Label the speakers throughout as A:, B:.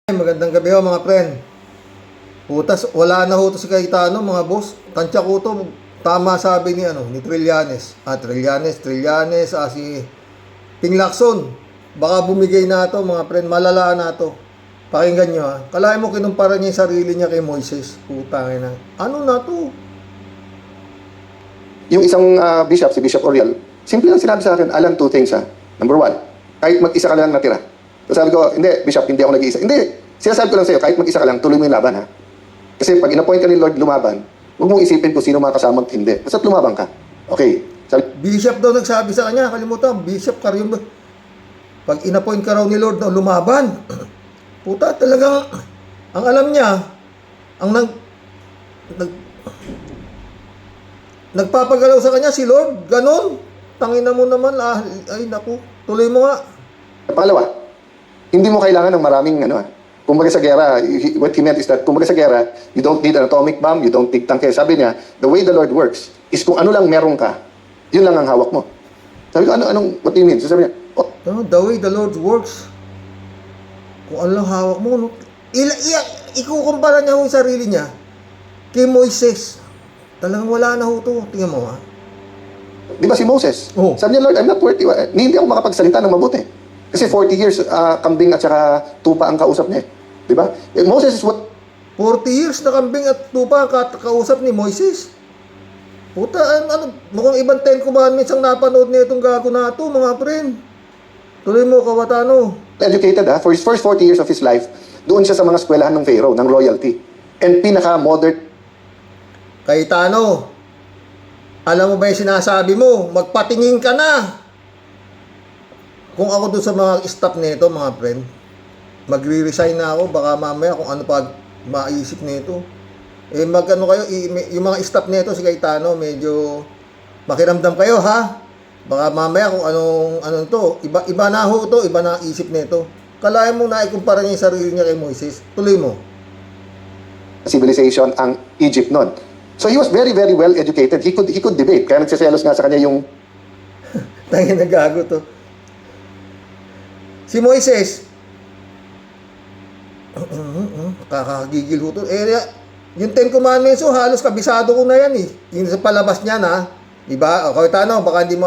A: Magandang gabi ho mga friend. Putas, wala na ho to si Cayetano mga boss. Tansya ko to, tama sabi ni Trillanes. Trillanes, si Ping Lacson. Baka bumigay na to mga friend, malala na to. Pakinggan nyo ha. Kalahin mo kinumpara niya yung sarili niya kay Moises. Putangin na. Ano na to?
B: Yung isang bishop, si Bishop Oriol, simple lang sinabi sa akin, Alan, two things ha. Number one, kahit mag-isa ka lang natira. So sabi ko, hindi, Bishop, hindi ako nag-iisa. Hindi, sinasabi ko lang sa'yo, kahit mag-isa ka lang, tuloy mo yung laban ha. Kasi pag in-appoint ka ni Lord lumaban, huwag mong isipin kung sino mga kasama at hindi. Basta't lumabang ka. Okay. Sabi,
A: Bishop daw nagsabi sa kanya, kalimutan, Bishop Karyong. Pag in-appoint ka raw ni Lord na lumaban, puta talagang, ang alam niya, ang nagpapagalaw sa kanya si Lord, ganon. Tangina mo naman, ay naku, tuloy mo nga.
B: pangalawa, hindi mo kailangan ng maraming kumbaga sa gera, what he meant is that, kumbaga sa gera, you don't need an atomic bomb, you don't need tanke. Sabi niya, the way the Lord works is kung ano lang meron ka, yun lang ang hawak mo. Sabi ko, what do you mean? So sabi niya,
A: The way the Lord works, kung ano lang hawak mo, no? Ikukumpara niya yung sarili niya kay Moises. Talagang wala na ho to. Tingnan mo ha.
B: di ba si Moses?
A: Oh.
B: Sabi niya, Lord, I'm not worthy. Hindi ako makapagsalita ng mabuti. Kasi 40 years, kambing at saka tupa ang kausap niya. Di ba? Moses is what
A: 40 years na kambing at tupa ang kausap ni Moises. Puta, mukhang ibang 10 commandments ang napanood niya itong gago na ito, mga friend. Tuloy mo, Kawatano.
B: educated for his first 40 years of his life, doon siya sa mga eskwelahan ng Pharaoh, ng royalty. And pinaka-modern.
A: Cayetano, alam mo ba yung sinasabi mo? Magpatingin ka na. Kung ako doon sa mga staff nito, mga friend, magre-resign na ako. Baka mamaya kung ano pa maisip nito. Yung mga staff nito, si Cayetano, medyo makiramdam kayo, ha? Baka mamaya kung anong to, iba na ho to, iba na isip nito. Kalahin mo na ikumpara niya yung sarili niya kay Moises. Tuloy mo.
B: civilization ang Egypt noon. So he was very, very well educated. He could debate. Kaya nagsiselos nga sa kanya yung
A: Tangin na gago to. Si Moises, kakagigil ho to. Yung 10 Commandments, halos kabisado ko na yan eh. Yung sa palabas niya na, diba? O, Cayetano, baka hindi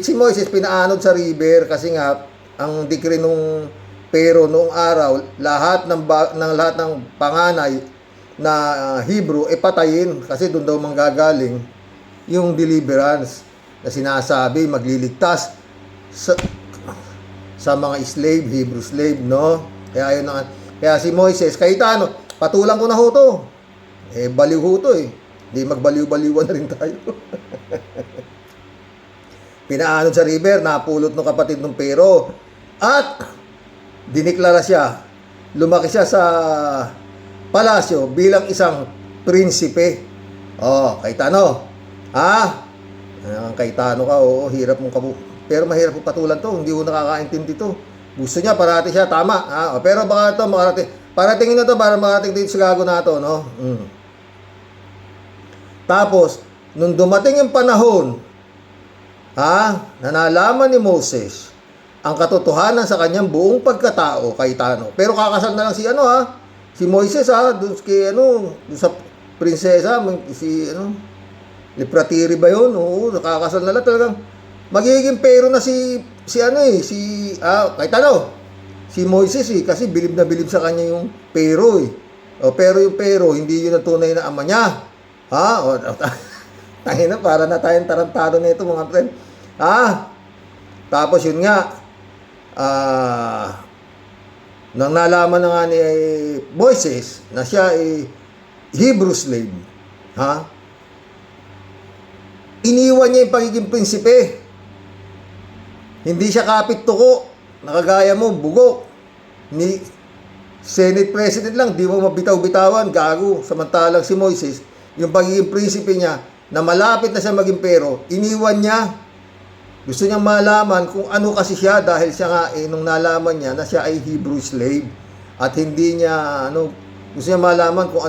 A: si Moises pinaanod sa river kasi nga, ang decree nung pero noong araw, lahat ng panganay na Hebrew, patayin kasi doon daw manggagaling yung deliverance na sinasabi magliligtas sa mga slave, Hebrew slave, no? Kaya si Moises, Cayetano, patulang ko na ho to. Baliw ho to eh. Di magbaliw-baliwan na rin tayo. Pinaanod sa river, napulot ng kapatid ng pero. At diniklara siya. Lumaki siya sa palasyo bilang isang prinsipe. Cayetano. Ang Cayetano ka, hirap mong pero mahirap mong patulan to. Hindi ko nakakaintindi to. Gusto niya, parati siya, tama. Pero baka ito, paratingin na to para makarating dito sa gago na to, no? Tapos, nung dumating yung panahon, na nalaman ni Moses ang katotohanan sa kanyang buong pagkatao, Cayetano. Pero kakasal na lang si Moises doon sa prinsesa, Lepratiri ba yun? Oo, nakakasal na lang talagang magiging pero na Cayetano. Si Moises kasi bilib na bilib sa kanya yung pero eh. Pero yung pero, hindi yun ang tunay na ama niya. Tayo na, para na tayong tarantado na ito mga friend. Tapos yun nga, nang nalaman na nga ni Moises na siya ay Hebrew slave, iniwan niya yung pagiging prinsipe. Hindi siya kapit tuko, nakagaya mo, bugok. Ni Senate President lang, di mo mabitaw-bitawan, gago. Samantalang si Moises, yung pagiging prinsipe niya, na malapit na siya maging pero, iniwan niya. Gusto niyang malaman kung ano kasi siya dahil siya nga nung nalaman niya na siya ay Hebrew slave at hindi niya gusto niya malaman kung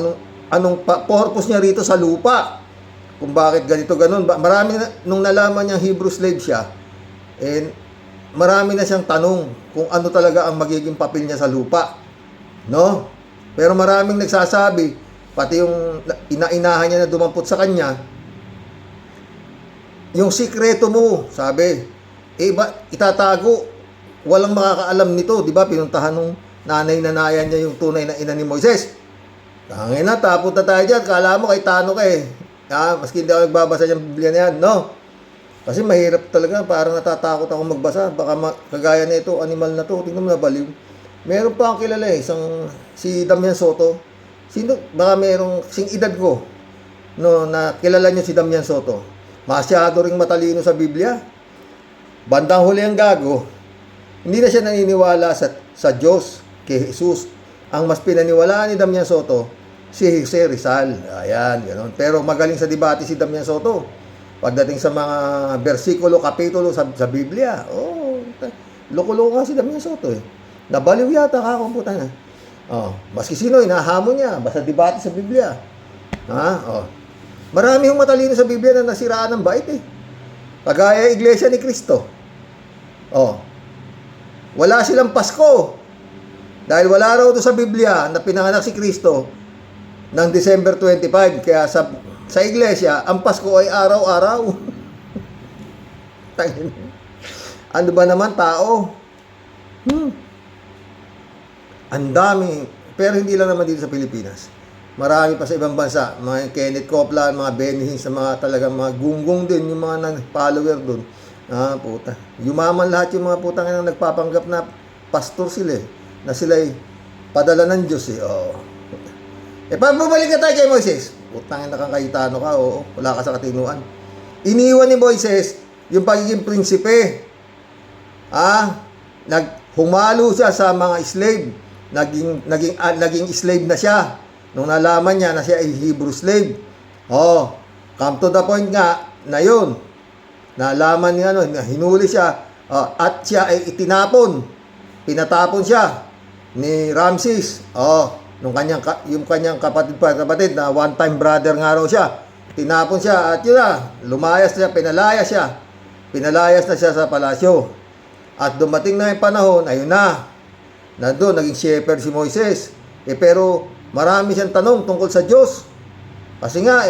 A: anong purpose niya rito sa lupa. Kung bakit ganito ganon. Marami nung nalaman niya Hebrew slave siya, marami na siyang tanong kung ano talaga ang magiging papel niya sa lupa. No? Pero maraming nagsasabi, pati yung ina-inahan niya na dumampot sa kanya, yung sikreto mo, sabi, itatago, walang makakaalam nito, di ba? Pinuntahan nung nanay-nanayan niya yung tunay na ina ni Moises. Tangin na, tapos na tayo dyan, kala mo kay Tano ka eh. Maski hindi ako nagbabasa yung Biblia na yan, no? Kasi mahirap talaga, parang natatakot ako magbasa. Baka kagaya na ito, animal na to, tingnan mo na baliw. Meron pa akong kilala eh, si Damian Soto. Baka merong sing edad ko, no, na kilala niyo si Damian Soto. Masyado ring matalino sa Biblia. Bandang huli ang gago. Hindi na siya naniniwala sa Diyos, kay Jesus. Ang mas pinaniwalaan ni Damian Soto, si Jose Rizal. Ayan, gano'n. Pero magaling sa debate si Damian Soto. Pagdating sa mga bersikulo, kapitulo sa Biblia, loko-loko si Damian Soto eh. Nabaliw yata kakumputan na. Maski sino, inahamon niya, basta debate sa Biblia. Marami yung matalino sa Biblia na nasiraan ng bait eh. Kagaya Iglesia ni Cristo. Wala silang Pasko. Dahil wala raw doon sa Biblia na pinanganak si Cristo ng December 25. Kaya sa Iglesia, ang Pasko ay araw-araw. Ano ba naman tao? Ang dami. Pero hindi lang naman dito sa Pilipinas. Marami pa sa ibang bansa. Mga Kenneth Copeland, mga Benny Hinn, mga talagang mga gunggong din, yung mga follower doon. Puta. Yumaman lahat yung mga putang na nagpapanggap na pastor sila eh. Na sila'y padala ng Diyos eh. Pababalik na tayo kay Moises. Putang na kang Cayetano ka, wala ka sa katinuan. Iniwan ni Moises yung pagiging prinsipe. Humalo siya sa mga slave. Naging slave na siya. Nung nalaman niya na siya ay Hebrew slave. Come to the point nga na yun. Nalaman niya, hinuli siya. At siya ay itinapon. Pinatapon siya ni Ramses. Yung kanyang kapatid na one-time brother nga raw siya. Tinapon siya at yun na, lumayas siya, pinalayas siya. Pinalayas na siya sa palasyo. At dumating na yung panahon, ayun na. Nandun, naging shepherd si Moises. Pero marami siyang tanong tungkol sa Diyos. Kasi nga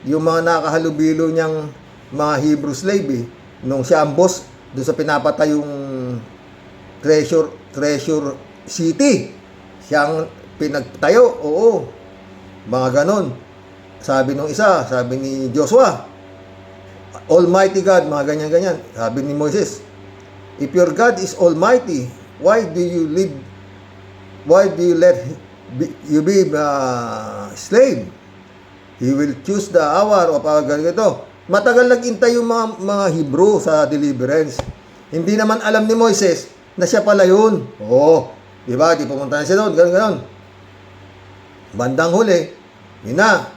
A: yung mga nakahalubilo niyang mga Hebrew slave nung siya ang boss doon sa pinapatayong treasure city. Siyang pinagtayo, mga ganon. Sabi nung isa, sabi ni Joshua, Almighty God, mga ganyan-ganyan. Sabi ni Moses, if your God is Almighty, why do you let you be slave? He will choose the hour of ganito. Matagal nag-intay yung mga Hebrew sa deliverance. Hindi naman alam ni Moises na siya pala yun. Di ba? Di pumunta na siya doon. Ganon. Bandang huli, yun na.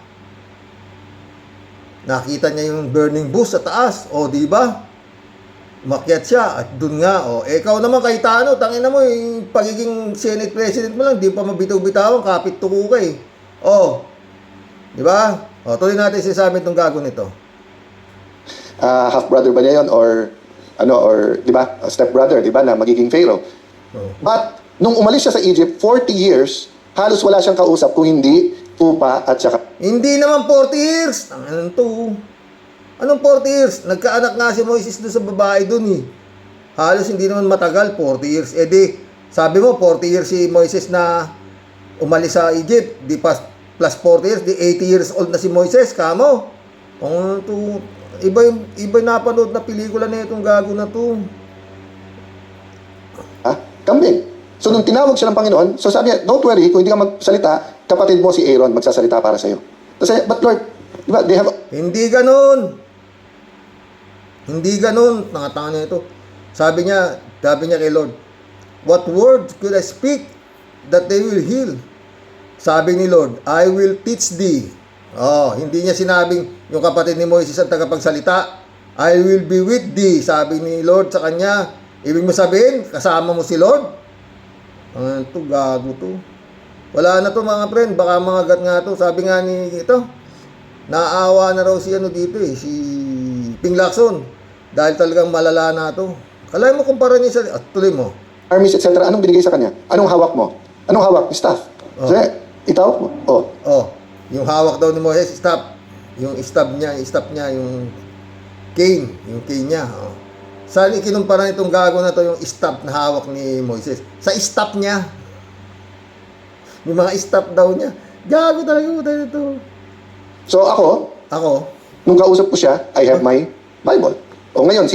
A: Nakita niya yung burning bush sa taas. Di ba? Umakyat siya at dun nga, ikaw naman Cayetano, tangina mo, yung pagiging Senate President mo lang, di pa mabitaw-bitawan, kapit tuko ka eh. Di ba? Tuloy natin sinasabi itong gago nito.
B: Half-brother ba niya yun? Or di ba, step-brother, di ba, na magiging Pharaoh. But, nung umalis siya sa Egypt, 40 years, halos wala siyang kausap kung hindi tupa at saka...
A: Hindi naman 40 years! Anong to? Anong 40 years? Nagkaanak nga si Moises doon sa babae doon eh. Halos hindi naman matagal, 40 years. Sabi mo, 40 years si Moises na umalis sa Egypt. Plus 40 years, 80 years old na si Moises. Kamo? Iba yung napanood na pelikula na itong gago na to.
B: Kambing. So, nung tinawag siya ng Panginoon, so sabi niya, don't worry, kung hindi ka magsalita, kapatid mo si Aaron magsasalita para sa'yo. Kasi, but Lord, di ba, they have...
A: Hindi ganun. Hindi ganun. Tanga-tanga na ito. Sabi niya kay Lord, what word could I speak that they will heal? Sabi ni Lord, I will teach thee. Hindi niya sinabing yung kapatid ni Moises ang tagapagsalita. I will be with thee. Sabi ni Lord sa kanya. Ibig mo sabihin, kasama mo si Lord? Ito, gago to. Wala na to mga friend. Baka mga gat nga to. Sabi nga ni ito, naawa na raw si dito si Ping Lacson. Dahil talagang malala na to. Kalay mo kumpara niya sa... tuloy mo.
B: Armies, etc. Anong binigay sa kanya? Anong hawak mo? Anong hawak? Staff.
A: Oh.
B: Kasi, itawag mo. Oh.
A: Oh, yung hawak daw ni Moises, stop. Yung stop niya, yung cane niya. Oh. Saan ikinumpara nitong gago na to yung stop na hawak ni Moises? Sa stop niya. Yung mga stop daw niya. Gago talaga mo tayo ito.
B: So
A: Ako,
B: nung kausap ko siya, I have my Bible. O ngayon,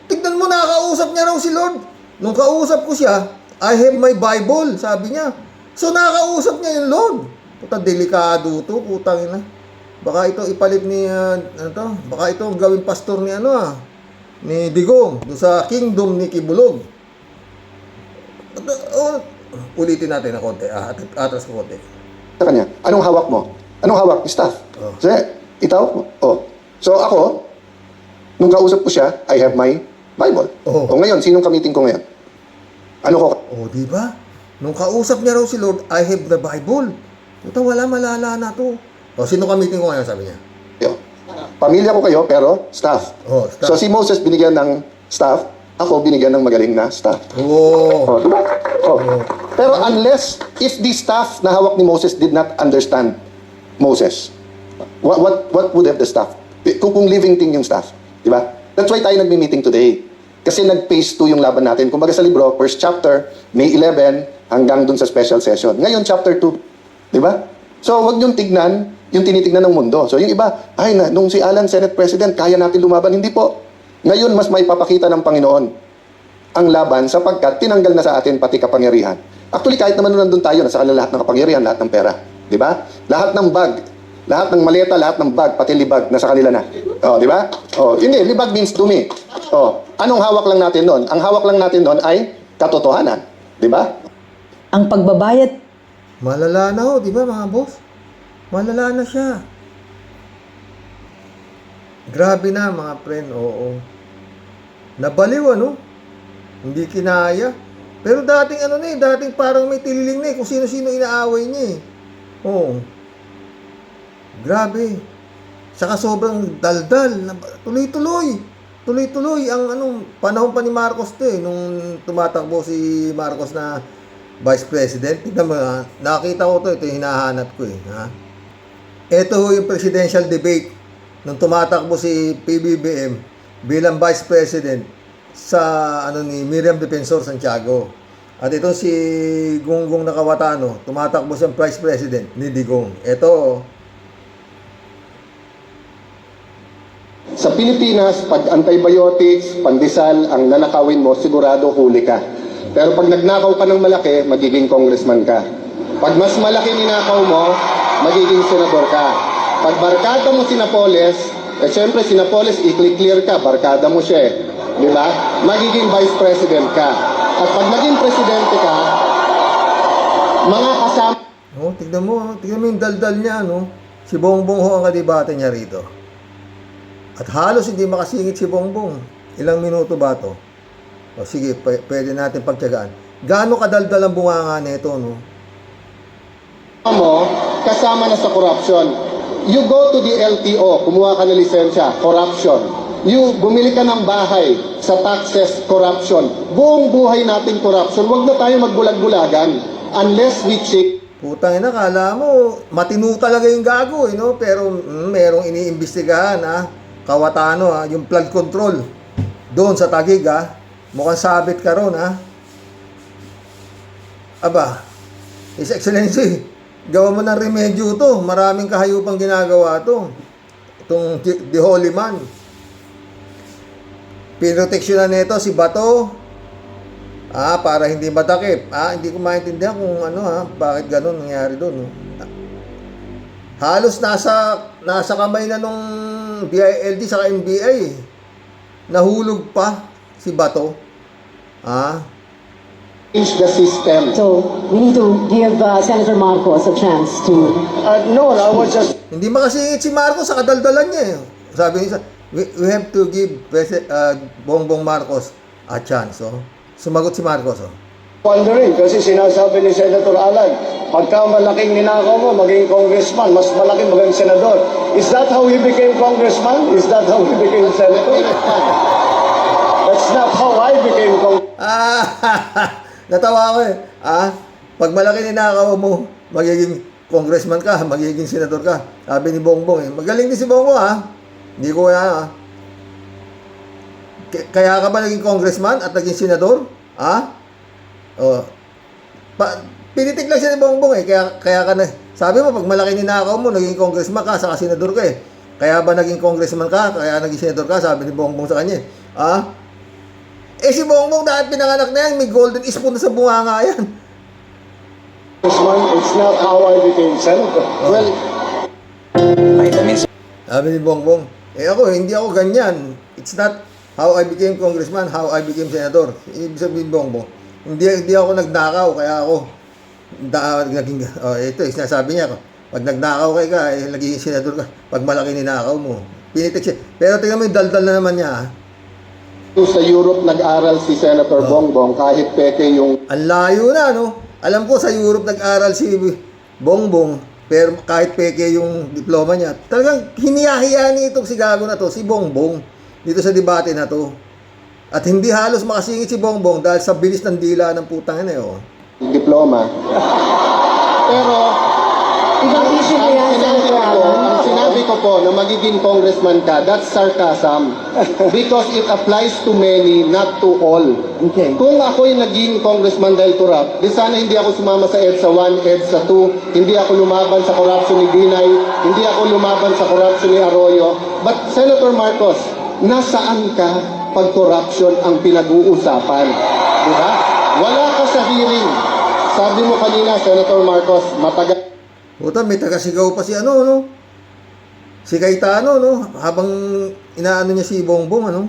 A: tignan mo, nakakausap niya raw si Lord. Nung kausap ko siya, I have my Bible, sabi niya. So, nakakausap niya yung Lord. Puta, delikado to, putang ina. Baka ito ipalit ni, baka ito ang gawing pastor ni ni Digong, doon sa kingdom ni Kibulog. Ulitin natin na konti, atras ko konti.
B: sa kanya, anong hawak mo? Anong hawak? Staff.
A: Oh.
B: Kasi, itawag mo. Oh. So ako, nung kausap ko siya, I have my Bible.
A: Oh.
B: O ngayon, sinong kamiting ko ngayon? Ano ko?
A: Di ba? Nung kausap niya raw si Lord, I have the Bible. Puta, wala, malala na to. Sino kamiting ko ngayon, sabi niya?
B: Yo. Pamilya ko kayo, pero staff.
A: Staff.
B: So si Moses binigyan ng staff, ako binigyan ng magaling na staff.
A: Oh.
B: Diba? Oh. Pero unless, if the staff na hawak ni Moses did not understand Moses, what would have the staff? Kung living thing yung staff. Diba? That's why tayo nagmi-meeting today. Kasi nag-phase 2 yung laban natin. Kumbaga sa libro, first chapter, May 11, hanggang dun sa special session. Ngayon, chapter 2. Diba? So, wag niyong tignan yung tinitignan ng mundo. So, yung iba, nung si Alan, Senate President, kaya natin lumaban. Hindi po. Ngayon, mas may papakita ng Panginoon ang laban sapagkat tinanggal na sa atin pati kapangyarihan. Actually, kahit naman nandun tayo, nasa kanila lahat ng kapangyarihan, lahat ng pera. Di ba? Lahat ng bag, lahat ng maleta, lahat ng bag, pati libag, nasa kanila na. Di ba? Hindi, libag means dumi. Anong hawak lang natin doon? Ang hawak lang natin doon ay katotohanan. Di ba?
C: Ang pagbabayad
A: Malala na di ba mga boss? Malala na siya. Grabe na mga friend, oo. Nabaliw Hindi kinaya. Pero dating dating parang may tililing na kung sino-sino inaaway niya Oo. Grabe. Saka sobrang daldal. Tuloy-tuloy. Tuloy-tuloy ang panahon pa ni Marcos nung tumatakbo si Marcos na Vice President. Tignan mo, nakita ko ito yung hinahanap ko Ito yung presidential debate nung tumatakbo si PBBM bilang Vice President sa ni Miriam Defensor Santiago. At ito si Gonggong Nakawatano, tumatakbo siyang Vice President ni Digong. Ito.
B: Sa Pilipinas, pag antibiotics, pandesal, ang nanakawin mo, sigurado huli ka. Pero pag nagnakaw ka ng malaki, magiging congressman ka. Pag mas malaki ninakaw mo, magiging senador ka. Pag barkada mo si Napoles, syempre si Napoles, i-clear ka, barkada mo siya Di ba? Magiging vice president ka. At pag naging presidente ka, mga kasama...
A: Tignan mo yung daldal niya, Si Bongbong ho ang kadibate niya rito. At halos hindi makasingit si Bongbong. Ilang minuto ba to? Sige, pwede natin pagtiyagaan. Gaano kadaldal ang bunganga nito,
B: mo, kasama na sa corruption. You go to the LTO, kumuha ka ng lisensya, corruption. You bumili ka ng bahay sa taxes, corruption. Buong buhay natin corruption. Huwag na tayo magbulag-bulagan unless we check.
A: Putang ina, kala mo, matino talaga yung gago, Pero merong iniimbestigahan, Kawatano, yung flood control. Doon sa Taguig, Mukhang sabit ka ron, Aba, His Excellency, gawa mo ng remedyo to. Maraming kahayupang ginagawa to. Itong The Holy Man. Pinroteksyonan nito si Bato. Para hindi matakip. Hindi ko maintindihan kung bakit ganun nangyari doon. Halos nasa kamay na nung BILD sa NBI. Nahulog pa si Bato.
B: Change the system.
D: So we need to give Senator Marcos a chance to.
B: No, I was just...
A: Hindi makasingit si Marcos sa kadaldalan niya Sabi niya, we have to give Bongbong Marcos a chance. Sumagot si Marcos.
E: Wondering, kasi sinasabi ni Senator Alan, pagka malaking ninakaw mo, maging congressman, mas malaking maging senador. Is that how he became congressman? Is that how he became senator? That's not how I became congressman.
A: Natawa ko Pag malaki ninakaw mo, magiging congressman ka, magiging senador ka. Sabi ni Bongbong eh. Magaling din si Bongbong ha. Hindi ko kaya ha. Kaya ka ba naging congressman at naging senador? Ha? Oh. Pinitik lang siya ni Bongbong eh. Kaya ka na. Sabi mo, pag malaki ninakaw mo, naging congressman ka, saka senador ka eh. Kaya ba naging congressman ka? Kaya naging senador ka? Sabi ni Bongbong sa kanya eh. Ha? Eh si Bongbong dahil pinanganak na yan, may golden spoon na sa bunganga yan.
E: Congressman, it's not how I became senator. Well,
A: Sabi ni Bongbong, eh ako, hindi ako ganyan. It's not how I became congressman, how I became senador. Ibig sabihin Bongbong, hindi ako nagnakaw, kaya ako naging, ito, sinasabi niya, pag nagnakaw ka, naging senador ka, pag malaki ninakaw mo. Pinitik siya. Pero tingnan mo yung daldal na naman niya, ha?
B: Sa Europe nag-aral si Senator Bongbong kahit peke yung
A: Ang layo na, no? Alam ko sa Europe nag-aral si Bongbong, pero kahit peke yung diploma niya, talagang hiniyahiya ni itong si Gago na to, si Bongbong, dito sa debate na to. At hindi halos makasingit si Bongbong dahil sa bilis ng dila ng putang ina, oh.
B: diploma. Pero
D: Ibang issue na yan, Senator Alan.
B: ang sinabi ko po na magiging congressman ka, that's sarcasm. Because it applies to many, not to all.
D: Okay.
B: Kung ako'y naging congressman dahil corrupt, di sana hindi ako sumama sa EDSA 1, EDSA 2, hindi ako lumaban sa corruption ni Binay, hindi ako lumaban sa corruption ni Arroyo. But Senator Marcos, nasaan ka pag corruption ang pinag-uusapan? Di ba? Wala ka sa hearing. Sabi mo kanina, Senator Marcos, matagal
A: Puta, may tagasigaw pa si ano, no? Si Cayetano, no? Habang inaano niya si Bongbong, ano?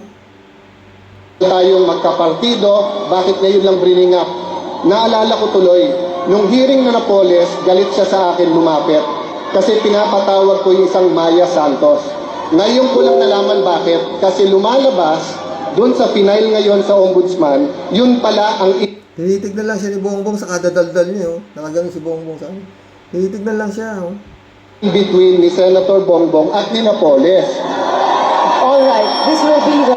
B: tayong magkapartido, bakit ngayon lang bringing up? Naalala ko tuloy, nung hearing na Napoles, galit siya sa akin lumapit kasi pinapatawag ko yung isang Maya Santos. Ngayon ko lang nalaman bakit, kasi lumalabas doon sa final ngayon sa ombudsman, yun pala ang
A: Tinitignan lang siya ni Bongbong sa kadadaldal niya, oh. Nakaganon si Bongbong sa akin. Tinitignan lang siya, oh.
B: in between ni Senator Bongbong at ni Napoles.
D: All right, this will be the...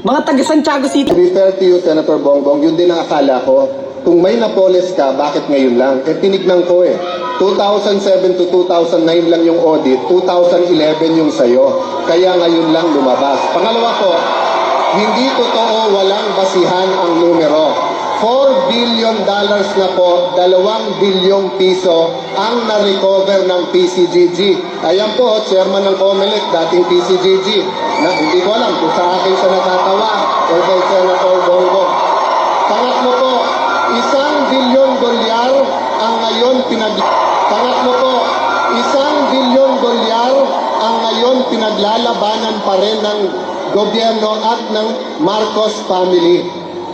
C: Mga taga Santiago City.
B: To be fair to you, Senator Bongbong, yun din ang akala ko. Kung may Napoles ka, bakit ngayon lang? Eh, tinignan ko eh. 2007 to 2009 lang yung audit, 2011 yung sayo. Kaya ngayon lang lumabas. Pangalawa po, hindi totoo walang basihan ang numero. $4 billion na po, 2 bilyong piso ang na-recover ng PCGG. Ayan po, chairman ng COMELEC, dating PCGG, na hindi ko alam kung sa akin siya natatawa o kay Senator Bongbong. Pangatlo po, $1 billion ang ngayon Pangatlo po, $1 billion ang ngayon pinaglalabanan pa rin ng gobyerno at ng Marcos family.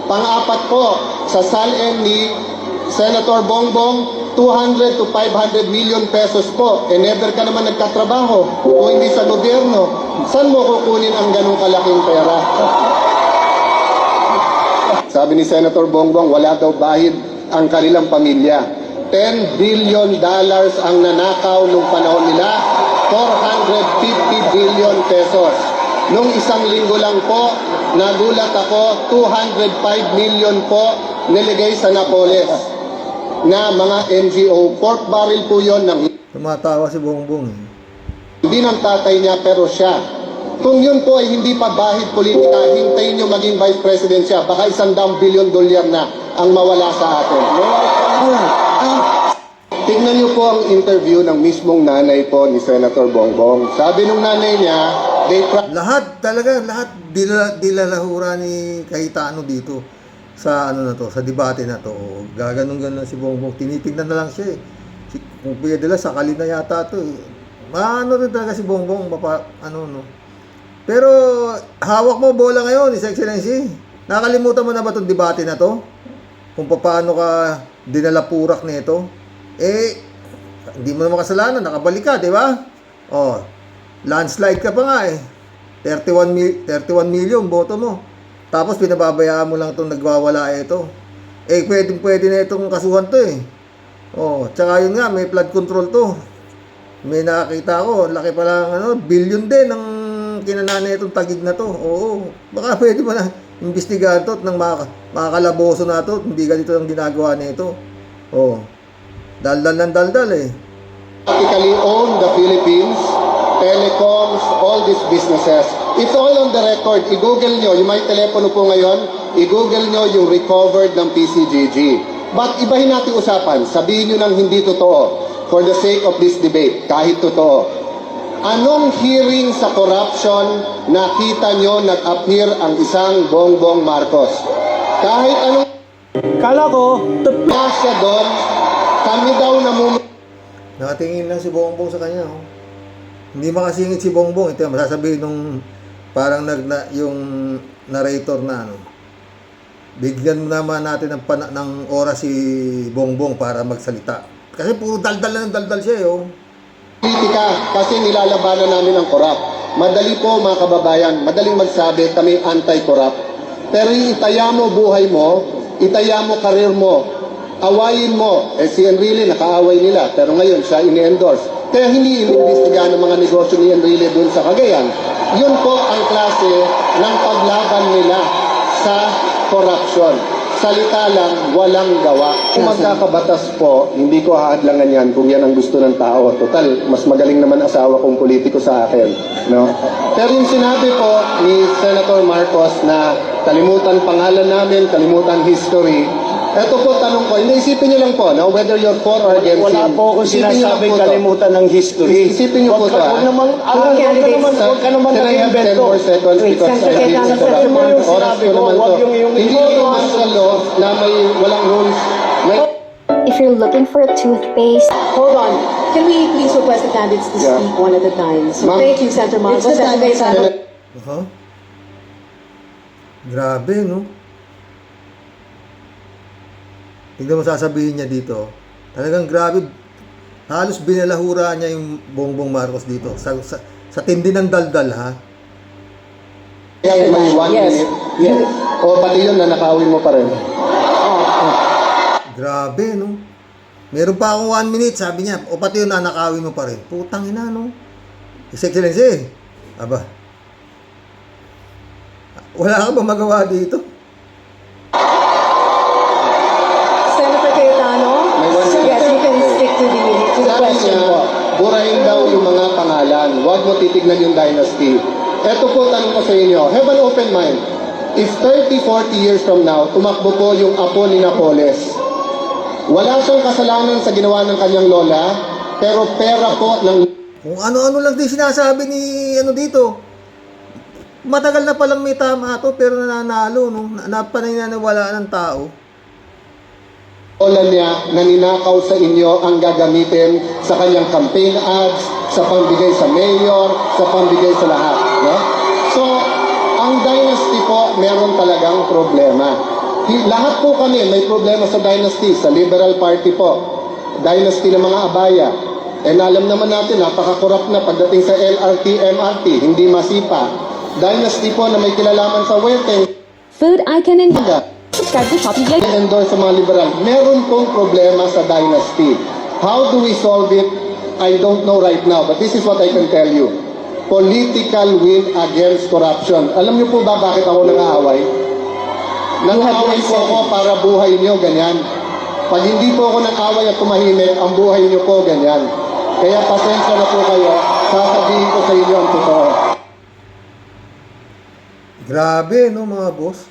B: Pang-apat po, sa SALN ni Senator Bongbong, 200 to 500 million pesos po. Never ka naman nagkatrabaho kung hindi sa gobyerno. Saan mo kukunin ang ganong kalaking pera? Sabi ni Senator Bongbong, wala daw bahid ang kanilang pamilya. $10 billion ang nanakaw nung panahon nila, 450 billion pesos. Nung isang linggo lang po, nagulat ako, 205 million po niligay sa Napoles na mga NGO. Pork barrel po yon ng
A: Tumatawa si Bongbong, eh.
B: hindi ng tatay niya pero siya. Kung yun po ay hindi pa bahid politika, hintayin nyo maging vice president siya. Baka $100 billion na ang mawala sa atin. Tingnan niyo po ang interview ng mismong nanay po ni Senator Bongbong. Sabi nung nanay niya,
A: Lahat dilalahura ni Cayetano dito sa ano na to, sa debate na to. Gaganon-ganon si Bongbong. Tinitingnan na lang siya, eh. Kung pwede lang, sakali na yata to, eh. Maano rin talaga si Bongbong, no. Pero hawak mo bola ngayon, His Excellency. Nakalimutan mo na ba itong debate na to? Kung paano ka dinalapurak nito? Eh, hindi mo naman kasalanan, nakabalik ka, di ba? Oh, landslide ka pa nga eh. 31 million boto mo. Tapos pinababayaan mo lang itong nagwawala ito. Eh, pwede na itong kasuhan to eh. Oh, tsaka yun nga, may flood control to. May nakakita ko, laki pa lang, billion din ang kinananay itong tagig na to. Oo, baka pwede mo na imbestigahan to at ng mga kalaboso na to, hindi ganito ang ginagawa nito. Oh. Daldal ng daldal eh.
B: Practically own the Philippines, telecoms, all these businesses. It's all on the record. I-google nyo, yung may telepono po ngayon, i-google nyo yung recovered ng PCGG. But ibahin natin usapan, sabihin nyo nang hindi totoo for the sake of this debate, kahit totoo. Anong hearing sa corruption nakita nyo nag-appear ang isang Bongbong Marcos? Kahit anong
C: Kala ko,
B: siya doon, kami daw
A: Nakatingin lang si Bongbong sa kanya. Oh. Hindi makasingit si Bongbong. Ito yung masasabihin nung parang yung narrator na ano. Bigyan mo naman natin ng oras si Bongbong para magsalita. Kasi puro daldal lang ng daldal siya. Oh.
B: politika kasi nilalabanan namin ang corrupt. Madali po mga kababayan, madaling magsabi kami anti-corrupt. Pero yung itaya mo buhay mo, itaya mo karir mo, awayin mo, si Enrile nakaaway nila, pero ngayon siya ini-endorse. Kaya hindi inimbestigahan ng mga negosyo ni Enrile dun sa Cagayan. Yun po ang klase ng paglaban nila sa corruption. Salita lang, walang gawa. Kung magkakabatas po, hindi ko haadlangan yan kung yan ang gusto ng tao. Total, mas magaling naman asawa kong politiko sa akin. No? Pero yung sinabi po ni Senator Marcos na kalimutan pangalan namin, kalimutan history, eto po tanong ko, isipin niyo lang po, no? Whether you're for or against
E: Wala
B: him.
E: po akong
B: Isipin niyo lang
E: sinasabing
B: po to.
E: kalimutan ng history.
B: Isipin niyo po to,
E: Huwag naman, huwag ka naman
B: Can I have 10
E: mag-invento.
B: more seconds
D: Wait,
B: because
D: Senator
B: I
D: Cayetano,
B: have
D: Senator
E: Marcos,
B: oras ko naman
E: wag
B: to.
E: yung
B: Hindi ito martial law na may walang rules. May
F: If you're looking for a toothpaste,
D: Hold on. Can we please request the candidates to
B: Yeah.
D: speak one at a time? So
B: Ma'am.
D: thank you, Senator Marcos.
F: It's the
D: Senator
F: time,
D: Cayetano.
A: Huh? Grabe, no? Tignan mo sasabihin niya dito. Talagang grabe. Halos binalahura niya yung Bongbong Marcos dito. Sa tindi ng daldal, ha?
B: Kaya may 1
D: Yes.
B: minute. Yes. O pati yun na nakawin mo pa rin.
A: Grabe, no? Meron pa akong 1 minute, sabi niya. O pati yun, nanakawin mo pa rin. Putang ina, no? His Excellency. Aba. Wala ka ba magawa dito?
D: Senator Cayetano.
B: May 1 minute.
D: Yes, you can stick to the
B: Sabi
D: question
B: niya,
D: po.
B: burahin daw yung mga pangalan. Huwag mo titignan yung dynasty. Ito po tanong ko sa inyo. Have an open mind. If 30, 40 years from now, tumakbo po yung apo ni Napoles, wala siyang kasalanan sa ginawa ng kanyang lola, pero pera po ng
A: Kung ano-ano lang din sinasabi ni ano dito. Matagal na palang may tama to pero nananalo, no? Napaniniwala ng tao.
B: lola niya na ninakaw sa inyo ang gagamitin sa kanyang campaign ads, sa pambigay sa mayor, sa pambigay sa lahat. No? So, ang dynasty po, meron talagang problema. Lahat po kami may problema sa dynasty, sa Liberal Party po. Dynasty ng mga abaya. And alam naman natin, napaka-corrupt na pagdating sa LRT, MRT, hindi masipa. Dynasty po na may kinalaman sa Weteng,
F: food icon and subscribe to Shopee Vlog.
B: endorse sa mga liberal. Meron pong problema sa dynasty. How do we solve it? I don't know right now, but this is what I can tell you. Political win against corruption. Alam niyo po ba bakit ako nangaaway? Nangaaway po ako para buhay niyo ganyan. Pag hindi po ako nang-away at tumahimik, ang buhay niyo po ganyan. Kaya pasensya na po kayo, sasabihin ko sa inyo ang totoo.
A: Grabe, no, mga boss?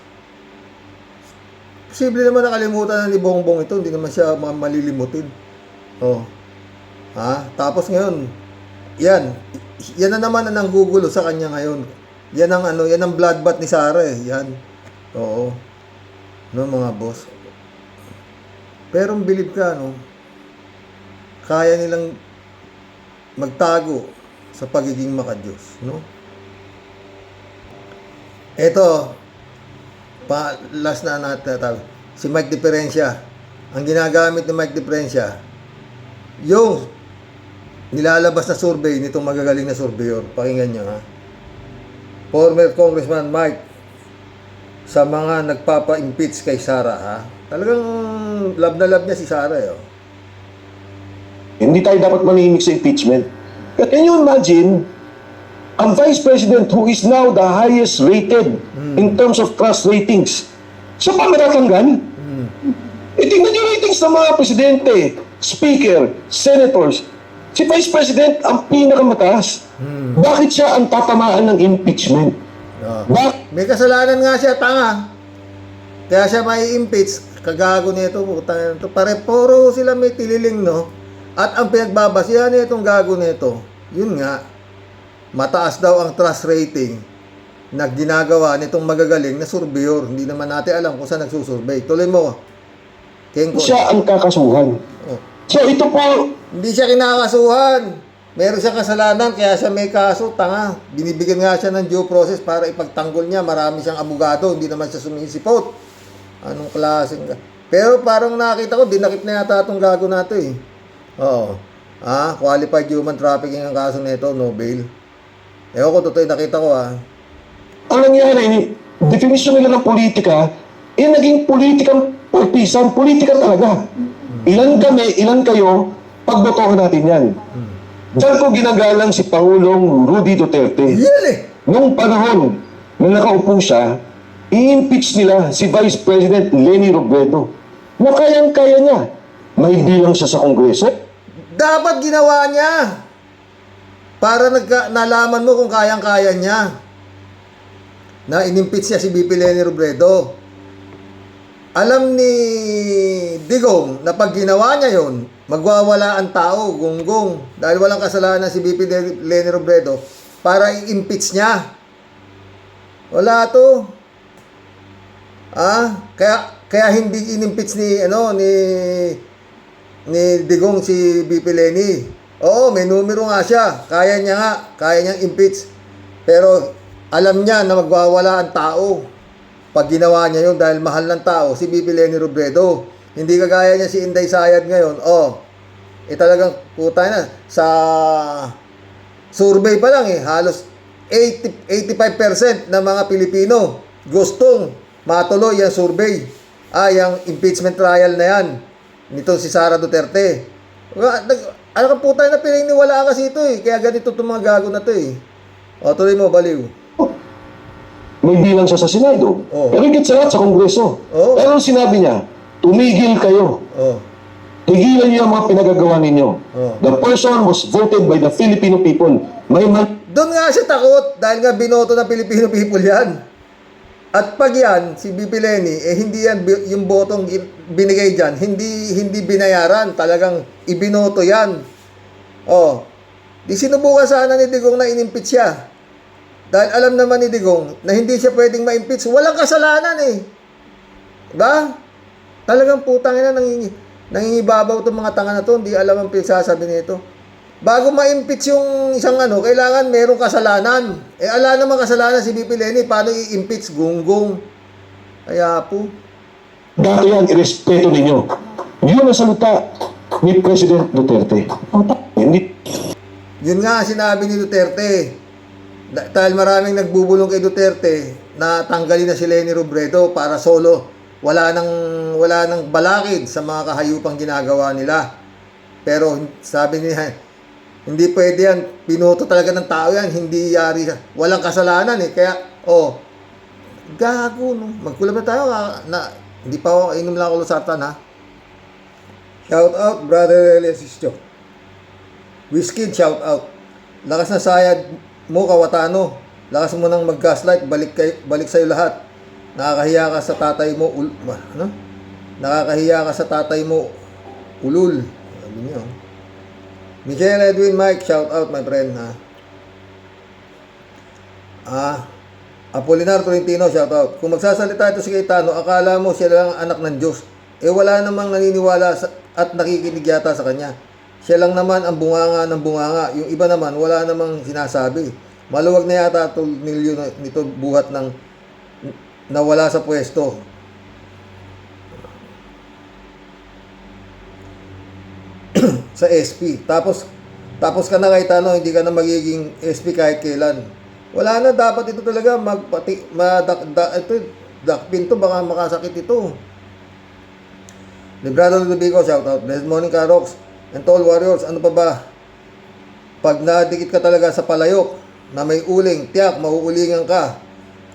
A: Posible naman nakalimutan na ni Bongbong ito. Hindi naman siya malilimutin. Oh. Ha? Tapos ngayon, yan na naman ang nanggugulo sa kanya ngayon. Yan ang ano, yan ang bloodbath ni Sara eh. Yan. Oo. No, mga boss. Pero bilib ka, no? Kaya nilang magtago sa pagiging makadiyos, no? Ito, last na natin, si Mike Diferencia. Ang ginagamit ni Mike Diferencia, yung nilalabas na survey nitong magagaling na surveyor. Pakinggan nyo, ha? Former Congressman Mike sa mga nagpapa-impeach kay Sara, ha? Talagang love na love niya si Sara, eh. Oh.
G: Hindi tayo dapat manahimik sa impeachment. Can you imagine ang Vice President who is now the highest rated in terms of trust ratings, siya pa matatanggal? Tingnan niyo ratings ng mga presidente, speaker, senators. Si Vice President ang pinakamataas. Bakit siya ang tatamaan ng impeachment?
A: May kasalanan nga siya, tanga. Kaya siya may impeach, kagago nito, putang ito. Pare-poro sila may tililing, no? At ang pinagbabasihan nitong gago nito, yun nga, mataas daw ang trust rating na ginagawa nitong magagaling na surveyor. Hindi naman natin alam kung saan nagsusurvey. Tuloy mo. Kenko.
G: Siya ang kakasuhan.
A: Oh.
G: So ito po,
A: Hindi siya kinakasuhan. Meron siya kasalanan, kaya siya may kaso, tanga. Binibigyan nga siya ng due process para ipagtanggol niya. Marami siyang abogado, hindi naman siya sumisipot. Anong klaseng... Pero parang nakita ko, dinakip na yata itong gago nato eh. Oo. Qualified human trafficking ang kaso nito, no bail. Ewan ko, totoo nakita ko
G: ang nangyari, definition nila ng politika, naging politikang partisan, politika talaga. Ilan kami, ilan kayo, pagbotohan natin yan. Diyan ko ginagalang si Pangulong Rudy Duterte.
A: Yan eh!
G: Nung panahon na nakaupo siya, i-impeach nila si Vice President Leni Robredo. Na kayang-kaya niya. May bilang siya sa Kongreso.
A: Dapat ginawa niya. Para nalaman mo kung kayang-kaya niya. Na inimpeach niya si BP Leni Robredo. Alam ni Digong na pag ginawa niya yon, magwawala ang tao, gunggong. Dahil walang kasalanan si BP Leni Robredo para i-impeach niya. Wala to. Kaya hindi in-impeach ni Digong si BP Leni. Oo, may numero nga siya. Kaya niya nga, kaya niyang impeach. Pero alam niya na magwawala ang tao pag ginawa niya yun dahil mahal ng tao si BP Leni Robredo. Hindi kagaya niya si Inday Sayad ngayon. Talagang puta na sa survey pa lang halos 85% ng mga Pilipino gustong matuloy ang survey. Yung impeachment trial na yan nito si Sara Duterte. Ano ka puta na pininiwalaan kasi ito kaya ganito itong mga gago na ito tuloy mo, baliw.
G: May bilang siya sa Senado. Pero higit sa lahat sa Kongreso. Pero sinabi niya, tumigil kayo. Tigilan niyo ang mga pinagagawa ninyo. The person was voted by the Filipino people.
A: Doon nga siya takot dahil nga binoto ng Filipino people yan. At pag yan, si BP Leni, hindi yan yung botong binigay dyan, hindi binayaran. Talagang ibinoto yan. Di sinubukan sana ni Digong na inimpeach siya. Dahil alam naman ni Digong na hindi siya pwedeng ma-impeach. Walang kasalanan Diba? Talagang putang ina, nangingibabaw itong mga tanga na to. Hindi alam ang pinagsasabi nito. Bago ma-impeach yung isang kailangan merong kasalanan. Ala naman kasalanan si BP Leni. Paano i-impeach? Gunggong. Kaya po.
G: Dati yan, irespeto ninyo. Yun ang salita ni President Duterte.
A: Yun nga sinabi ni Duterte. Dahil maraming nagbubulong kay Duterte na tanggalin na si Leni Robredo para solo. Wala nang balakid sa mga kahayupang ginagawa nila. Pero sabi niya, hindi pwede yan. Pinoto talaga ng tao yan. Hindi yari siya. Walang kasalanan Kaya, gago, no? Magkulam na tayo. Hindi pa ako, inom lang ako lusatan, Shout out, brother Eliasistio. Whiskey, shout out. Lakas na sayad mo, Kawatano. Lakas mo nang mag-gaslight. Balik sa'yo lahat. Nakakahiya ka sa tatay mo. Nakakahiya ka sa tatay mo. Ulul. Sabi niyo. Michelle Edwin Mike, shout out my friend Apolinar Tolentino, shout out. Kung magsasalita ito si Cayetano, akala mo siya lang anak ng Diyos. Wala namang naniniwala at nakikinig yata sa kanya. Siya lang naman ang bunganga ng bunganga. Yung iba naman, wala namang sinasabi. Maluwag na yata nilyo nito buhat ng nawala sa pwesto. Sa SP. Tapos ka na Cayetano, hindi ka na magiging SP kahit kailan. Wala na, dapat ito talaga dakpin to, baka makasakit ito. Librado Ludovico, shout out. Blessed morning, Karox. And to all warriors, ano pa ba? Pag nadikit ka talaga sa palayok, na may uling, tiyak, mauulingan ka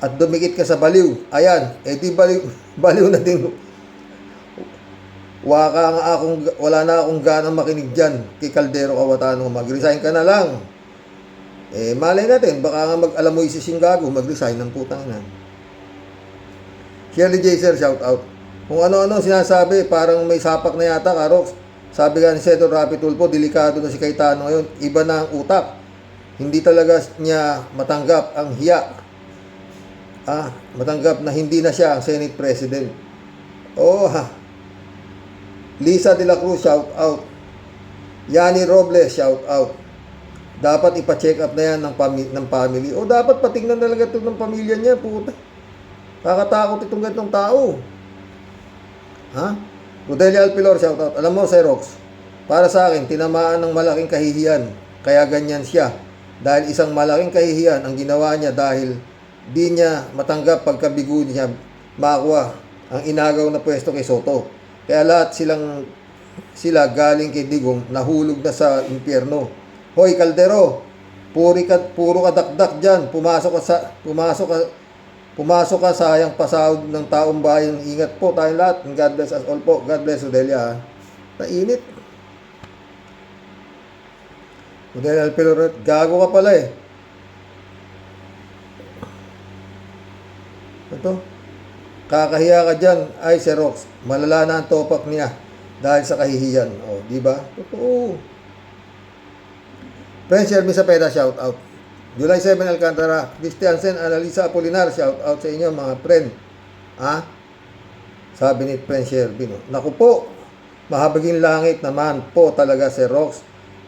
A: at dumikit ka sa baliw. Ayan, di baliw, baliw na din. Wala na akong ganang makinig dyan kay Caldero Cawatano. Mag-resign ka na lang. Malay natin, baka nga mag-alamoy si Singgago, mag-resign ng putang na. Shirley J. Sir, shout out. Kung ano-ano sinasabi, parang may sapak na yata, Karox. Sabi nga ni Senator Rapi Tulfo, delikado na si Cayetano ngayon. Iba na ang utak. Hindi talaga niya matanggap ang hiya. Matanggap na hindi na siya ang Senate President. Lisa de la Cruz, shout out. Yani Robles, shout out. Dapat ipa-check up na yan ng family. Dapat patingnan talaga ito ng pamilya niya, puta. Kakatakot itong ganitong tao. Rodelia Alpilor, shout out. Alam mo, Xerox, para sa akin, tinamaan ng malaking kahihiyan. Kaya ganyan siya. Dahil isang malaking kahihiyan ang ginawa niya dahil di niya matanggap pagkabigo niya makuha ang inagaw na pwesto kay Soto. Kaya lahat sila galing kay Digong nahulog na sa impyerno. Hoy Caldero, puro ka dakdak dyan. Pumasok ka, sayang pasahod ng taong bayan. Ingat po tayong lahat. God bless us all po. God bless Rodelia. Nainit. Rodelia Alpeloret, gago ka pala eh. Ito. Kakahiya ka dyan. Ay, Xerox, malala na ang topak niya dahil sa kahihiyan. Di ba? Totoo. Friends, Shelby Sapeda, shout out. July 7, Alcantara. Christiansen, Analisa Apolinar, shout out sa inyo mga friend. Sabi ni Friend Shelby, no? Naku po, mahabaging langit naman po talaga si Rox.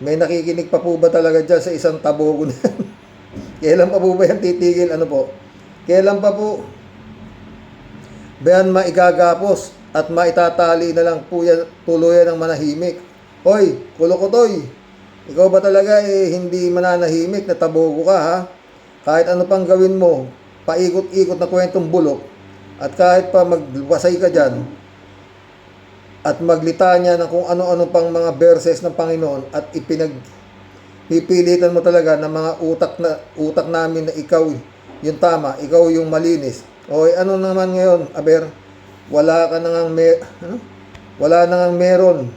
A: May nakikinig pa po ba talaga dyan sa isang tabogo na yan? Kailan pa po ba yan titigil? Ano po? Kailan pa po? Bayan maigagapos at maitatali na lang po yan, tuluyan ng manahimik. Hoy, Kulokotoy, ikaw ba talaga hindi mananahimik na tabogo ka, ha? Kahit ano pang gawin mo, paikot-ikot na kwentong bulok, at kahit pa magwasay ka dyan, at maglitanya ng kung ano-ano pang mga verses ng Panginoon, at pipilitan mo talaga ng mga utak namin na ikaw yung tama, ikaw yung malinis. Ano naman ngayon, Aber? Wala na ngang meron.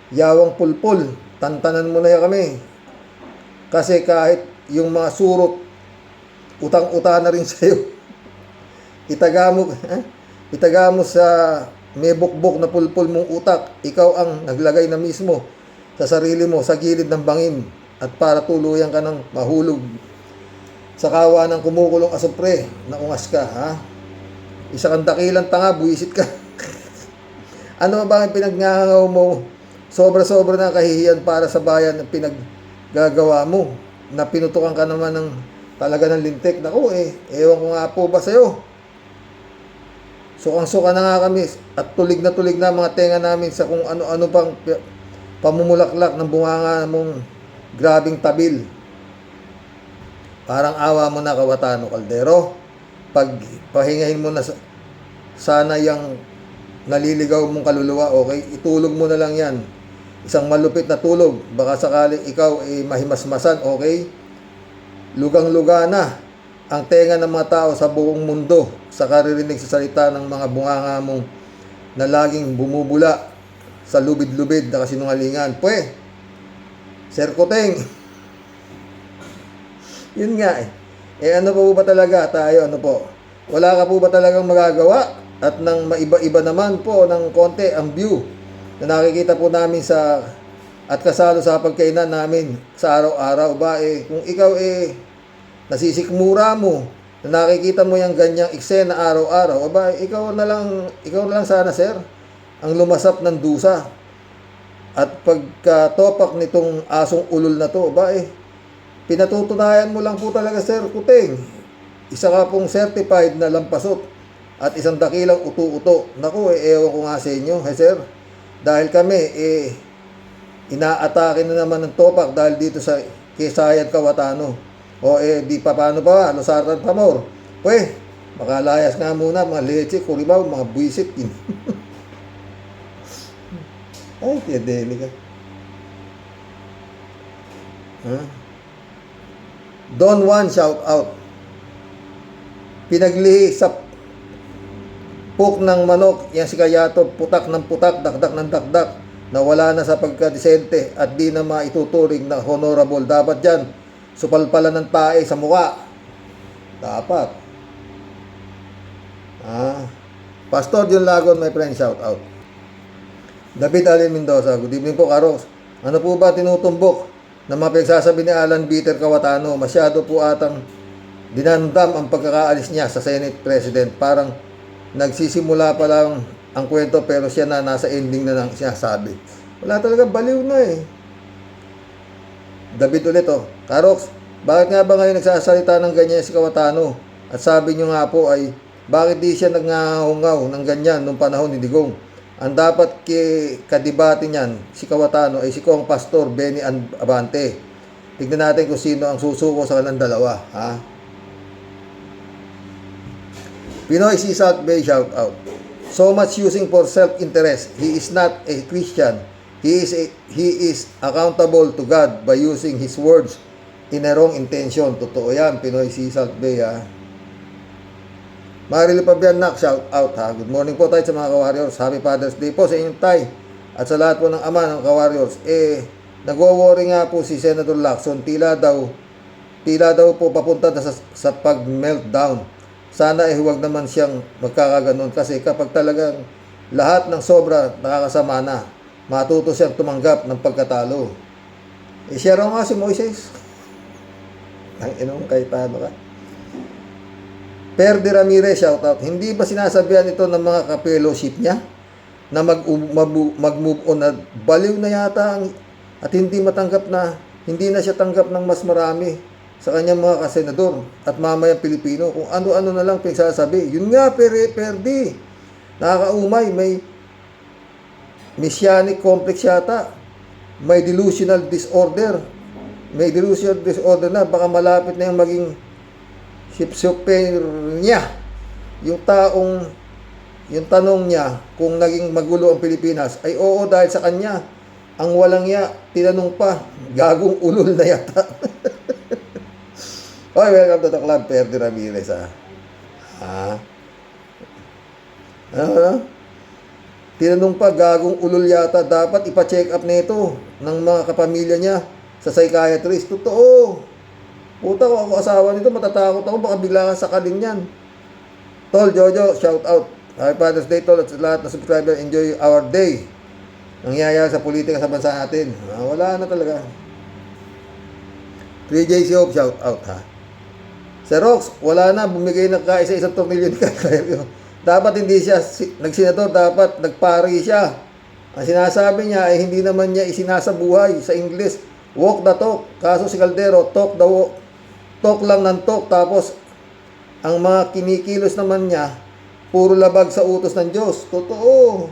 A: Yawang pulpul. Tantanan mo na yan kami. Kasi kahit yung mga surot, utang-uta na rin sa'yo. Itaga mo sa may bukbok na pulpul mong utak. Ikaw ang naglagay na mismo sa sarili mo, sa gilid ng bangin. At para tuluyan ka ng mahulog sa kawa ng kumukulong asupre na ungas ka, ha? Isa kang dakilang tanga, buwisit ka. Ano ba ang pinagngangaw mo? Sobra-sobra na kahihiyan para sa bayan ang pinaggagawa mo. Na pinutukan ka naman ng talaga ng lintik. Naku ewan ko nga po ba sa'yo? Sukang-suka na nga kami at tulig na mga tenga namin sa kung ano-ano pang pamumulaklak ng bunganga mong grabing tabil. Parang awa mo na, Cawatano, Caldero. Pahingahin mo na sana yung naliligaw mong kaluluwa, okay? Itulog mo na lang yan. Isang malupit na tulog. Baka sakaling ikaw mahimasmasan, okay? Lugang-luga na ang tenga ng mga tao sa buong mundo sa karirinig sa salita ng mga bunganga mong na laging bumubula sa lubid-lubid na kasinungalingan. Sir Koteng, yun nga ano po ba talaga tayo, ano po? Wala ka po ba talagang magagawa? At nang maiba-iba naman po ng konti ang view na nakikita po namin at kasalo sa pagkainan namin sa araw-araw ba kung ikaw nasisikmura mo na nakikita mo yung ganyang eksena araw-araw ikaw na lang sana, sir, ang lumasap ng dusa. At pagkatopak nitong asong ulol na to pinatutunayan mo lang po talaga, Sir Kuteng. Isa ka pong certified na lampasot at isang dakilang uto-uto. Naku, ewan ko nga sa inyo, sir. Dahil kami, inaatake na naman ng topak dahil dito sa Kisayad Cawatano. Di pa paano pa, Losartan Pamor. Makalayas nga muna, mga leche, kuribaw, mga buwisit. Ay, tiyadeli ka. Don Juan, shout out. Pinaglihi sa puk ng manok, yan si Kayato, putak ng putak, dakdak ng dakdak, na wala na sa pagkadisente at di na maituturing na honorable. Dapat dyan, supalpalan ng tae sa muka. Dapat. Pastor John Lagon, my friend, shout out. David Allen Mendoza, good evening po, Karos. Ano po ba tinutumbok na mapagsasabi ni Alan Peter Cayetano? Masyado po atang dinandam ang pagkakaalis niya sa Senate President. Parang nagsisimula pa lang ang kwento pero siya na nasa ending na lang sinasabi. Wala talaga, baliw na eh. David ulit Karox, bakit nga ba ngayon nagsasalita ng ganyan si Cayetano? At sabi nyo nga po ay bakit di siya nagngangaw ng ganyan nung panahon ni Digong? Ang dapat kadibate niyan si Cayetano ay si Kong Pastor Benny Abante. Tignan natin kung sino ang susuko sa kanilang dalawa. Pinoy si South Bay, shout out. So much using for self-interest. He is not a Christian. He is accountable to God by using his words in a wrong intention. Totoo yan, Pinoy si South Bay Marily Pabianak, shout out Good morning po tayo sa mga ka-warriors. Happy Father's Day po sa inyong tay. At sa lahat po ng ama ng ka-warriors. Nagwo-worry nga po si Senator Lacson. Tila daw po papunta na sa pag-meltdown. Sana huwag naman siyang magkakaganon kasi kapag talagang lahat ng sobra nakakasama na, matuto siyang tumanggap ng pagkatalo. Siya raw nga si Moises. Ang inong Cayetano ka. Perdi Ramirez, shout out. Hindi ba sinasabihan ito ng mga ka-fellowship niya na mag-move on na baliw na yata at hindi na siya tanggap ng mas marami sa kanyang mga kasenador at mamayang Pilipino kung ano-ano na lang pinagsasabi. Yun nga, Perdi. Nakakaumay, may messianic complex yata. May delusional disorder. May delusional disorder na baka malapit na yung maging sipsupper niya. Yung tanong niya kung naging magulo ang Pilipinas ay oo dahil sa kanya. Ang walang ya, tinanong pa, gagong ulol na yata. Okay, welcome to the club, Perdi Ramirez, Tinanong pa, gagong ulol yata, dapat ipa-check up nito ng mga kapamilya niya sa psychiatrist. Totoo. Puta ko, ako asawa nito, matatakot ako, baka bigla ka sakalin yan. Tol, Jojo, shout out. Happy Father's Day, Tol, at sa lahat ng subscriber, enjoy our day. Nangyayari sa politika sa bansa natin. Wala na talaga. 3JC Hope, shout out Sir Rox, wala na, bumigay na kaisa isang tornilyo ni Kayo. Dapat hindi siya nagsenador, dapat nagpari siya. Ang sinasabi niya ay hindi naman niya isinasabuhay sa English. Walk the talk. Kaso si Caldero, talk the walk. Talk lang ng talk. Tapos, ang mga kinikilos naman niya, puro labag sa utos ng Diyos. Totoo.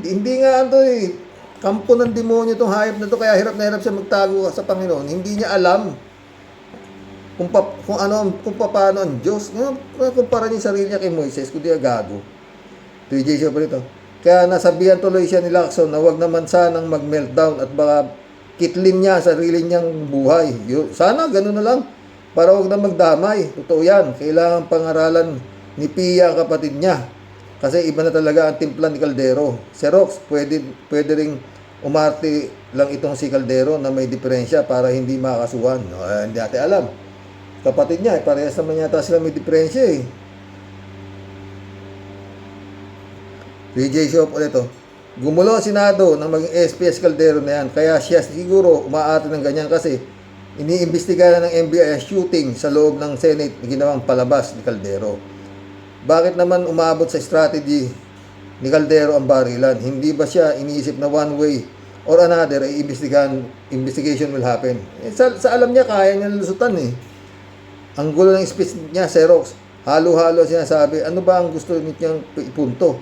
A: Hindi nga kampo ng demonyo itong hayop na ito, kaya hirap na hirap siya magtago sa Panginoon. Hindi niya alam kung paano ang Diyos. Kumpara niya sarili niya kay Moises, kundi gago. 3J siya pa rito. Kaya nasabihan tuloy siya ni Lacson na wag naman sanang mag-meltdown at baka kitlin niya sarili niyang buhay. Sana gano'n na lang para wag na magdamay. Totoo yan. Kailangan pangaralan ni Pia ang kapatid niya. Kasi iba na talaga ang timpla ni Caldero. Si Rox, pwede ring umarte lang itong si Caldero na may diferensya para hindi makasuhan. Hindi natin alam. Kapatid niya, parehas naman yata sila may diferensya eh. 3J Shop ulit Gumulo ang Senado ng maging SPS Caldero na yan. Kaya siya siguro umaarte ng ganyan kasi iniimbestiga na ng NBI ang shooting sa loob ng Senate na ginawang palabas ni Caldero. Bakit naman umabot sa strategy ni Caldero ang barilan? Hindi ba siya iniisip na one way or another ay investigation will happen? Sa alam niya, kaya niya lusutan eh. Ang gulo ng speech niya, Xerox, halo-halo sinasabi, ano ba ang gusto niyang ipunto?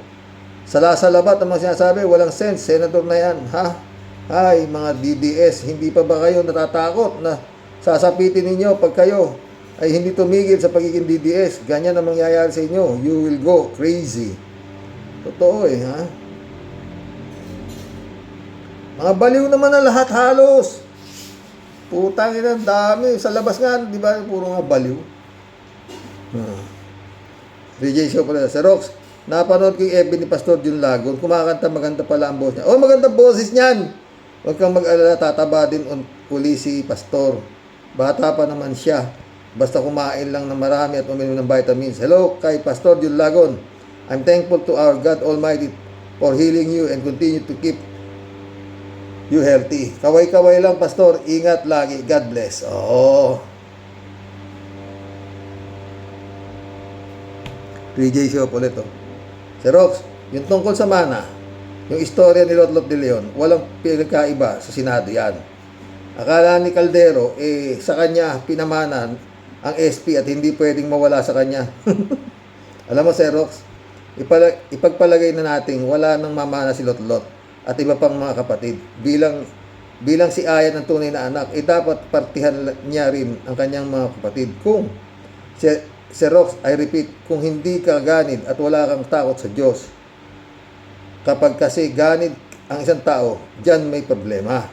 A: Sala-salabat ang mga sinasabi, walang sense, senador na yan, ha? Ay, mga DDS, hindi pa ba kayo natatakot na sasapitin ninyo pag kayo ay hindi tumigil sa pagiging DDS? Ganyan ang mangyayari sa inyo. You will go crazy. Totoo eh, ha? Mga baliw naman ang lahat halos. Putang ina, ang dami. Sa labas nga, di ba, puro nga baliw. DJ Show pala. Sa Rox, napanood ko yung FB ni Pastor Jun Lagon. Kumakanta, maganda pala ang boses niya. Oh, maganda boses niyan. Huwag kang mag-alala, tataba din uli si Pastor. Bata pa naman siya. Basta kumain lang ng marami at uminom ng vitamins. Hello kay Pastor Jun Lagon. I'm thankful to our God Almighty for healing you and continue to keep you healthy. Kaway-kaway lang, Pastor. Ingat lagi. God bless. Oo. 3J Show ulit, oh. Si Rox, yung tungkol sa mana, yung istorya ni Lotlot de Leon, walang pinagkaiba sa Senado yan. Akala ni Caldero, sa kanya pinamanan ang SP at hindi pwedeng mawala sa kanya. Alam mo, Sir Rox, ipagpalagay na natin wala nang mamana si Lotlot at iba pang mga kapatid. Bilang si Ayan ang tunay na anak, dapat partihan niya rin ang kanyang mga kapatid. Kung Sir Rox, I repeat, kung hindi ka ganid at wala kang takot sa Diyos, kapag kasi ganid ang isang tao, dyan may problema.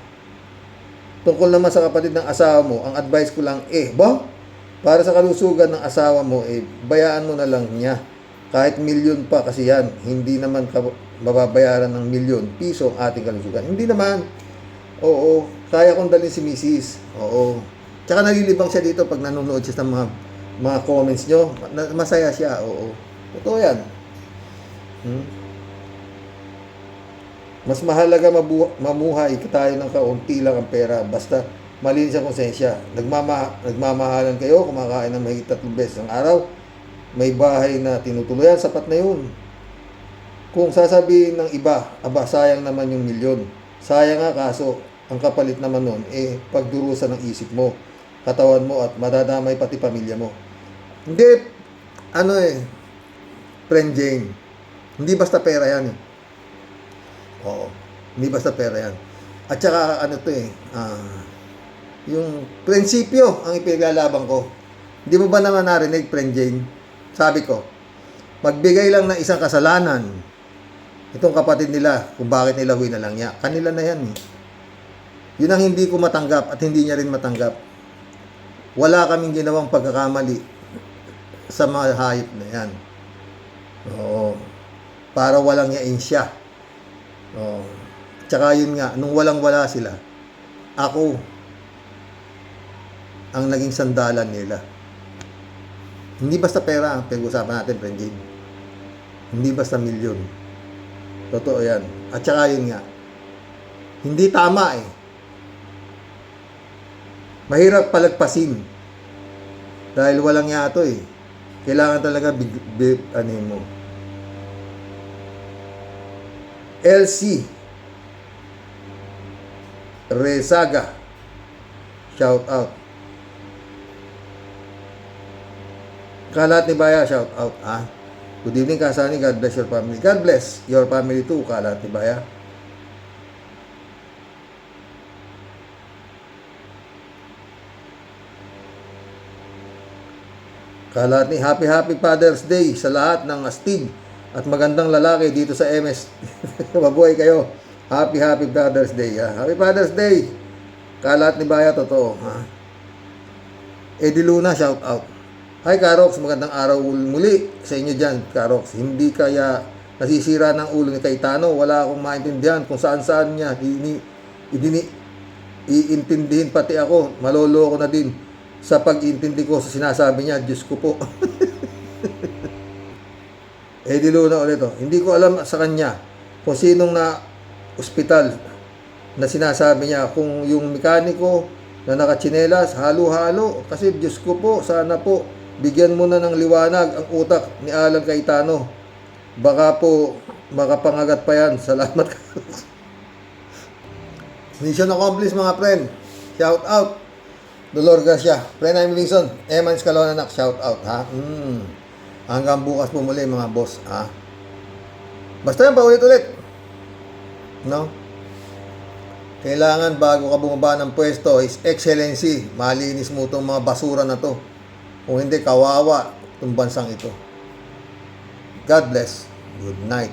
A: Tungkol naman sa kapatid ng asawa mo, ang advice ko lang, para sa kalusugan ng asawa mo, bayaan mo na lang niya. Kahit milyon pa kasi yan, hindi naman mababayaran ng milyon piso ang ating kalusugan. Hindi naman. Oo, kaya kong dalhin si Mrs. Oo. Tsaka nalilibang siya dito pag nanonood siya ng mga comments nyo. Masaya siya. Oo. Totoo yan. Mas mahalaga mamuhay tayo ng kaunti lang ang pera. Basta malinis ang konsensya. Nagmamahalan kayo, kumakain ng mahigit 3 beses ang araw. May bahay na tinutuluyan, sapat na yun. Kung sasabihin ng iba, sayang naman yung milyon. Sayang nga, kaso ang kapalit naman nun, pagdurusan ng isip mo, katawan mo, at madadamay pati pamilya mo. Hindi, friend Jane, hindi basta pera yan. Oo, hindi basta pera yan. At saka, yung prinsipyo ang ipinaglalaban ko. Hindi mo ba naman narinig, friend Jane? Sabi ko, magbigay lang ng isang kasalanan itong kapatid nila kung bakit nila huwi na lang niya. Kanila na yan. Yun ang hindi ko matanggap at hindi niya rin matanggap. Wala kaming ginawang pagkakamali sa mga hayop na yan. Oo. Para walang yain siya. Oo. Tsaka yun nga, nung walang-wala sila, ako ang naging sandalan nila. Hindi basta pera ang pag-usapan natin, friend Jane. Hindi basta milyon. Totoo yan. At saka yun nga, hindi tama mahirap palagpasin. Dahil walang yato Kailangan talaga mo. LC Rezaga, shout out. Kalat ni Baya, shout out. Good evening, Kasani. God bless your family. God bless your family too, Kalat ni Baya. Kalat ni Happy Father's Day sa lahat ng astig at magandang lalaki dito sa MS. Mabuhay kayo. Happy Father's Day. Happy Father's Day. Kalat ni Baya, totoo. Eddie Luna, shout out. Hi Karox, magandang araw muli sa inyo dyan, Karox. Hindi kaya nasisira ng ulo ni Cayetano. Wala akong maintindihan kung saan-saan niya iintindihin pati ako. Maloloko na din sa pag-intindi ko sa sinasabi niya. Diyos ko po. Eddie Luna ulit. Hindi ko alam sa kanya kung sinong na ospital na sinasabi niya. Kung yung mekaniko na nakatsinelas, halo-halo. Kasi Diyos ko po, sana po bigyan mo na ng liwanag ang utak ni Alan Cayetano. Baka po makapangagat pa yan. Salamat. Mission accomplished, mga friend. Shout out. Dolor Garcia. Friend, I'm Wilson. Eman Scalonanak. Shout out. Hanggang bukas po muli, mga boss. Basta yan, paulit-ulit. No? Kailangan bago ka bumaba ng pwesto, His Excellency, malinis mo itong mga basura na to. Kung hindi, kawawa itong bansang ito. God bless. Good night.